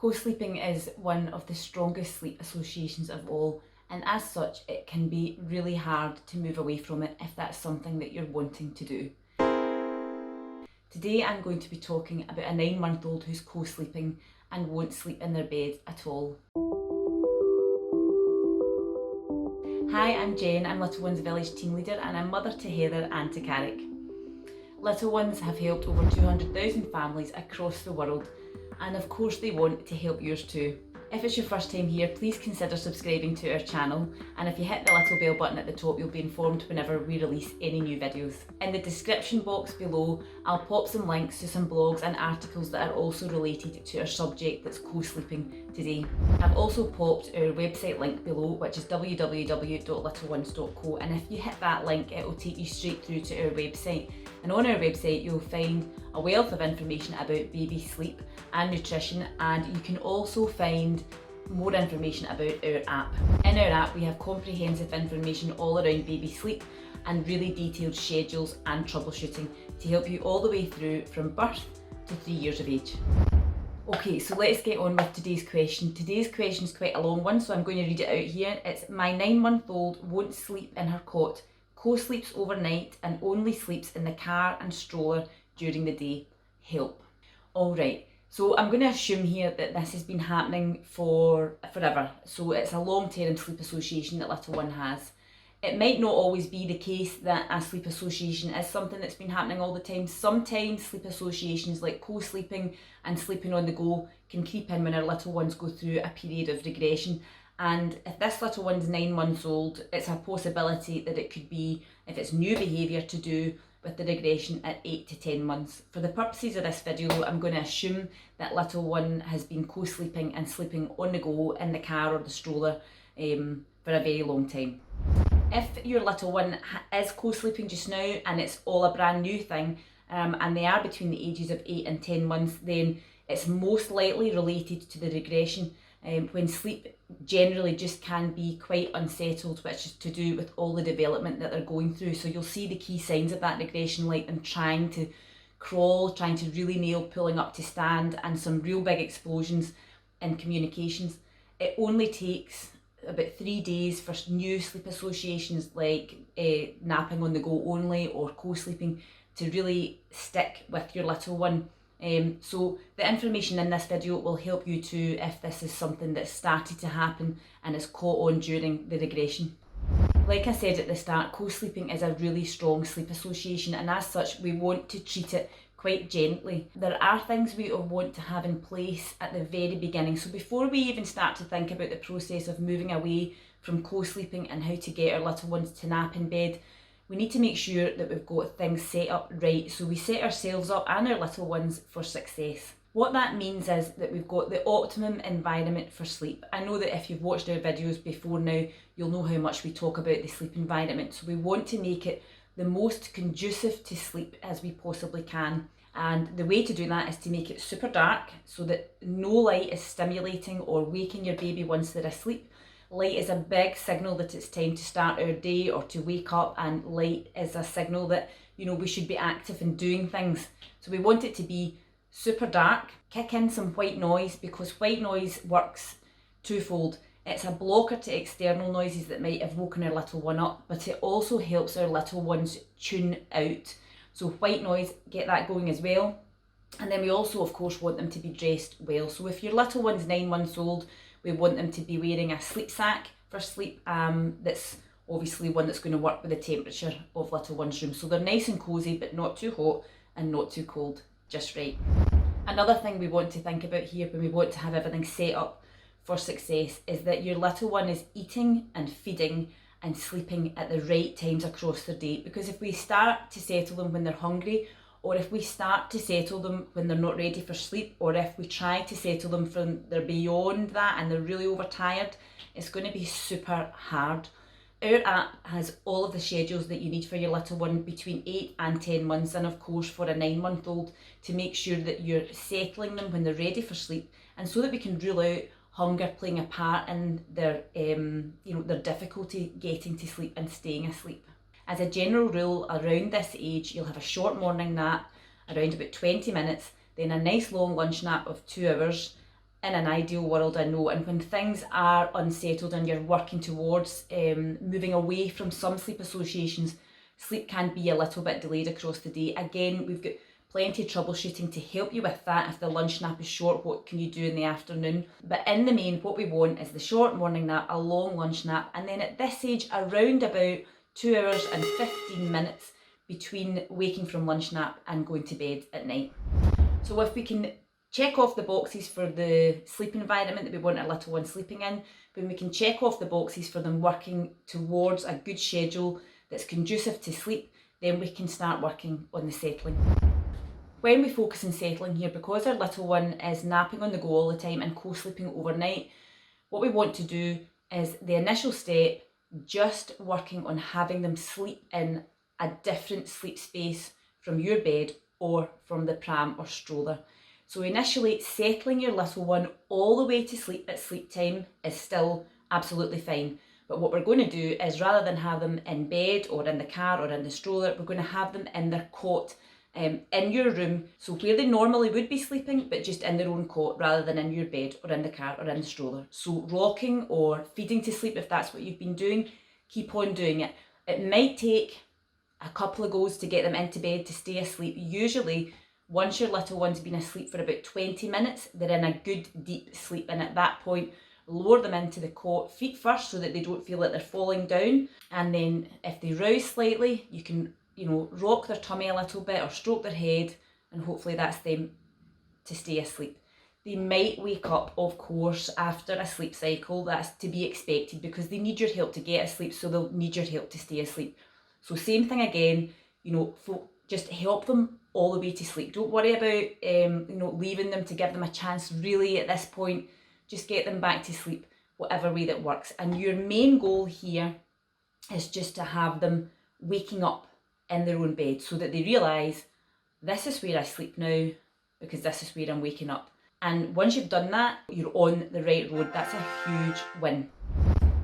Co-sleeping is one of the strongest sleep associations of all, and as such it can be really hard to move away from it if that's something that you're wanting to do. Today I'm going to be talking about a 9-month-old who's co-sleeping and won't sleep in their bed at all. Hi, I'm Jen, I'm Little Ones Village team leader and I'm mother to Heather and to Carrick. Little Ones have helped over 200,000 families across the world, and of course they want to help yours too. If it's your first time here, please consider subscribing to our channel, and if you hit the little bell button at the top, you'll be informed whenever we release any new videos. In the description box below, I'll pop some links to some blogs and articles that are also related to our subject that's co-sleeping today. I've also popped our website link below, which is www.little1s.co, and if you hit that link, it will take you straight through to our website. And on our website, you'll find a wealth of information about baby sleep and nutrition, and you can also find more information about our app. In our app, we have comprehensive information all around baby sleep and really detailed schedules and troubleshooting to help you all the way through from birth to 3 years of age. Okay, so let's get on with today's question. Today's question is quite a long one, so I'm going to read it out here. It's: my 9-month-old won't sleep in her cot, co-sleeps overnight and only sleeps in the car and stroller during the day. Help. Alright, so I'm going to assume here that this has been happening for forever. So it's a long-term sleep association that Little One has. It might not always be the case that a sleep association is something that's been happening all the time. Sometimes sleep associations like co-sleeping and sleeping on the go can creep in when our little ones go through a period of regression. And if this little one's 9 months old, it's a possibility that it could be, if it's new behaviour, to do with the regression at 8 to 10 months. For the purposes of this video, I'm going to assume that little one has been co-sleeping and sleeping on the go in the car or the stroller for a very long time. If your little one is co-sleeping just now and it's all a brand new thing, and they are between the ages of 8 and 10 months, then it's most likely related to the regression. When sleep generally just can be quite unsettled, which is to do with all the development that they're going through. So you'll see the key signs of that regression, like them trying to crawl, trying to really nail pulling up to stand, and some real big explosions in communications. It only takes about 3 days for new sleep associations like napping on the go only or co-sleeping to really stick with your little one. So the information in this video will help you too if this is something that's started to happen and is caught on during the regression. Like I said at the start, co-sleeping is a really strong sleep association, and as such we want to treat it quite gently. There are things we want to have in place at the very beginning. So before we even start to think about the process of moving away from co-sleeping and how to get our little ones to nap in bed, we need to make sure that we've got things set up right, so we set ourselves up and our little ones for success. What that means is that we've got the optimum environment for sleep. I know that if you've watched our videos before now, you'll know how much we talk about the sleep environment. So we want to make it the most conducive to sleep as we possibly can. And the way to do that is to make it super dark so that no light is stimulating or waking your baby once they're asleep. Light is a big signal that it's time to start our day or to wake up, and light is a signal that, you know, we should be active and doing things. So we want it to be super dark. Kick in some white noise, because white noise works twofold. It's a blocker to external noises that might have woken our little one up, but it also helps our little ones tune out. So white noise, get that going as well. And then we also of course want them to be dressed well. So if your little one's 9 months old, we want them to be wearing a sleep sack for sleep, that's obviously one that's going to work with the temperature of little one's room. So they're nice and cosy, but not too hot and not too cold, just right. Another thing we want to think about here when we want to have everything set up for success is that your little one is eating and feeding and sleeping at the right times across their day. Because if we start to settle them when they're hungry, or if we start to settle them when they're not ready for sleep, or if we try to settle them when they're beyond that and they're really overtired, it's going to be super hard. Our app has all of the schedules that you need for your little one between 8 and 10 months, and of course for a 9-month-old, to make sure that you're settling them when they're ready for sleep, and so that we can rule out hunger playing a part in their their difficulty getting to sleep and staying asleep. As a general rule, around this age, you'll have a short morning nap, around about 20 minutes, then a nice long lunch nap of 2 hours, in an ideal world, I know, and when things are unsettled and you're working towards moving away from some sleep associations, sleep can be a little bit delayed across the day. Again, we've got plenty of troubleshooting to help you with that. If the lunch nap is short, what can you do in the afternoon? But in the main, what we want is the short morning nap, a long lunch nap, and then at this age, around about 2 hours and 15 minutes between waking from lunch nap and going to bed at night. So if we can check off the boxes for the sleep environment that we want our little one sleeping in, when we can check off the boxes for them working towards a good schedule that's conducive to sleep, then we can start working on the settling. When we focus on settling here, because our little one is napping on the go all the time and co-sleeping overnight, what we want to do is the initial step, just working on having them sleep in a different sleep space from your bed or from the pram or stroller. So initially, settling your little one all the way to sleep at sleep time is still absolutely fine. But what we're going to do is, rather than have them in bed or in the car or in the stroller, we're going to have them in their cot in your room, so where they normally would be sleeping, but just in their own cot rather than in your bed or in the car or in the stroller. So rocking or feeding to sleep, if that's what you've been doing, keep on doing it. It might take a couple of goes to get them into bed to stay asleep. Usually, once your little one's been asleep for about 20 minutes, they're in a good deep sleep, and at that point, lower them into the cot, feet first, so that they don't feel like they're falling down, and then if they rouse slightly, you can rock their tummy a little bit or stroke their head, and hopefully that's them to stay asleep. They might wake up, of course, after a sleep cycle. That's to be expected because they need your help to get asleep, so they'll need your help to stay asleep. So same thing again, just help them all the way to sleep. Don't worry about leaving them to give them a chance. Really, at this point, just get them back to sleep, whatever way that works. And your main goal here is just to have them waking up in their own bed, so that they realise, this is where I sleep now because this is where I'm waking up. And once you've done that, you're on the right road. That's a huge win.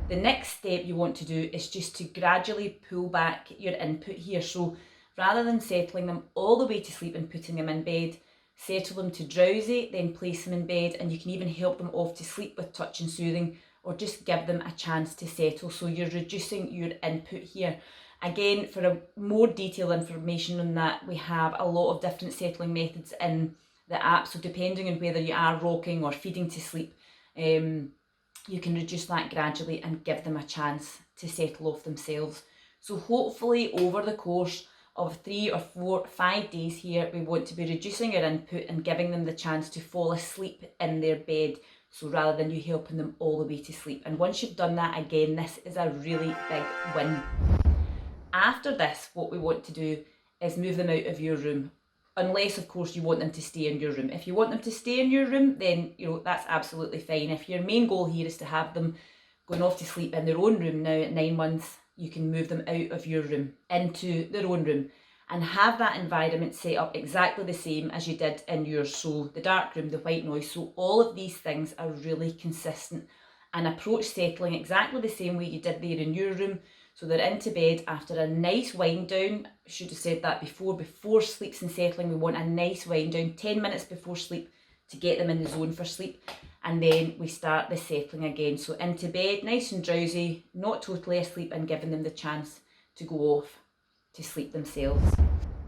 The next step you want to do is just to gradually pull back your input here. So rather than settling them all the way to sleep and putting them in bed, settle them to drowsy, then place them in bed, and you can even help them off to sleep with touch and soothing, or just give them a chance to settle. So you're reducing your input here. Again, for a more detailed information on that, we have a lot of different settling methods in the app. So depending on whether you are rocking or feeding to sleep, you can reduce that gradually and give them a chance to settle off themselves. So hopefully over the course of 3 or 4, 5 days here, we want to be reducing our input and giving them the chance to fall asleep in their bed. So rather than you helping them all the way to sleep. And once you've done that, again, this is a really big win. After this, what we want to do is move them out of your room. Unless, of course, you want them to stay in your room. If you want them to stay in your room, then that's absolutely fine. If your main goal here is to have them going off to sleep in their own room now at 9 months, you can move them out of your room into their own room and have that environment set up exactly the same as you did in yours. So the dark room, the white noise, so all of these things are really consistent, and approach settling exactly the same way you did there in your room. So they're into bed after a nice wind down. I should have said that before sleeps and settling, we want a nice wind down, 10 minutes before sleep, to get them in the zone for sleep. And then we start the settling again. So into bed, nice and drowsy, not totally asleep, and giving them the chance to go off to sleep themselves.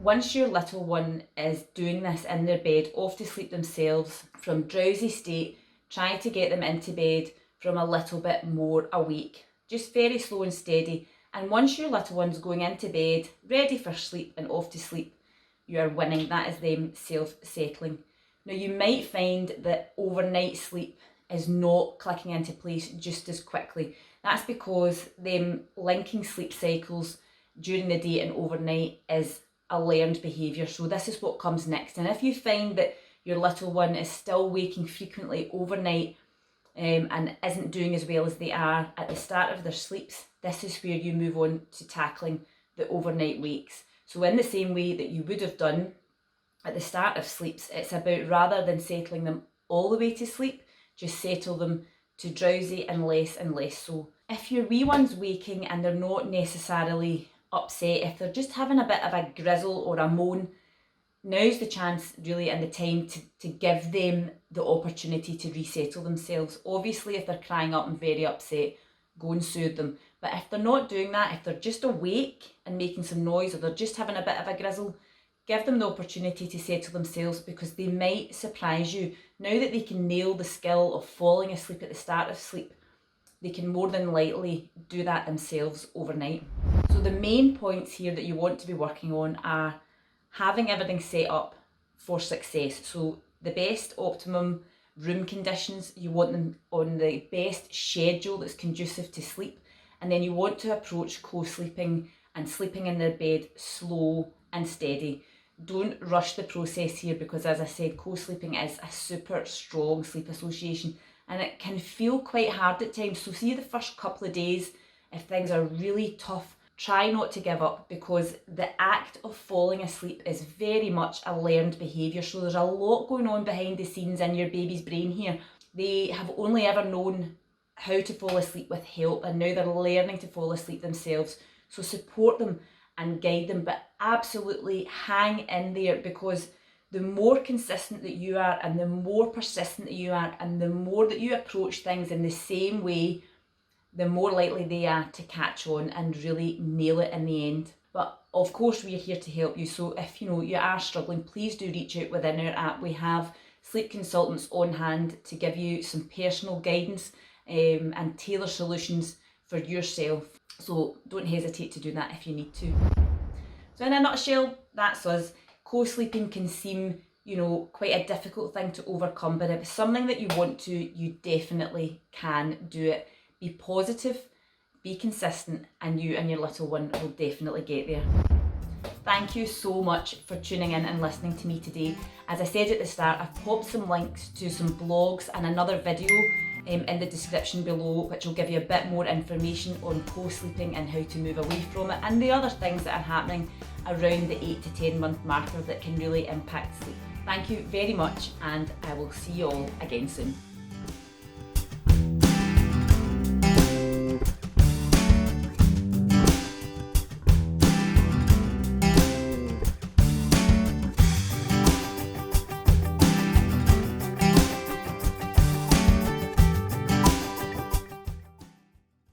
Once your little one is doing this in their bed, off to sleep themselves, from drowsy state, try to get them into bed from a little bit more awake. Just very slow and steady. And once your little one's going into bed, ready for sleep and off to sleep, you are winning. That is them self-settling. Now, you might find that overnight sleep is not clicking into place just as quickly. That's because them linking sleep cycles during the day and overnight is a learned behaviour. So this is what comes next. And if you find that your little one is still waking frequently overnight and isn't doing as well as they are at the start of their sleeps, this is where you move on to tackling the overnight wakes. So in the same way that you would have done at the start of sleeps, it's about, rather than settling them all the way to sleep, just settle them to drowsy and less so. If your wee one's waking and they're not necessarily upset, if they're just having a bit of a grizzle or a moan, now's the chance really and the time to give them the opportunity to resettle themselves. Obviously, if they're crying up and very upset, go and soothe them. But if they're not doing that, if they're just awake and making some noise, or they're just having a bit of a grizzle, give them the opportunity to settle themselves, because they might surprise you. Now that they can nail the skill of falling asleep at the start of sleep, they can more than likely do that themselves overnight. So the main points here that you want to be working on are having everything set up for success. So the best optimum room conditions, you want them on the best schedule that's conducive to sleep. And then you want to approach co-sleeping and sleeping in their bed slow and steady. Don't rush the process here, because as I said, co-sleeping is a super strong sleep association and it can feel quite hard at times. So see the first couple of days, if things are really tough, try not to give up, because the act of falling asleep is very much a learned behaviour. So there's a lot going on behind the scenes in your baby's brain here. They have only ever known how to fall asleep with help, and now they're learning to fall asleep themselves. So support them and guide them, but absolutely hang in there, because the more consistent that you are and the more persistent that you are and the more that you approach things in the same way, the more likely they are to catch on and really nail it in the end. But of course we are here to help you, so if you are struggling, please do reach out within our app. We have sleep consultants on hand to give you some personal guidance and tailor solutions for yourself. So don't hesitate to do that if you need to. So in a nutshell, that's us. Co-sleeping can seem, quite a difficult thing to overcome, but if it's something that you want to, you definitely can do it. Be positive, be consistent, and you and your little one will definitely get there. Thank you so much for tuning in and listening to me today. As I said at the start, I've popped some links to some blogs and another video in the description below, which will give you a bit more information on co-sleeping and how to move away from it, and the other things that are happening around the 8 to 10 month marker that can really impact sleep. Thank you very much, and I will see you all again soon.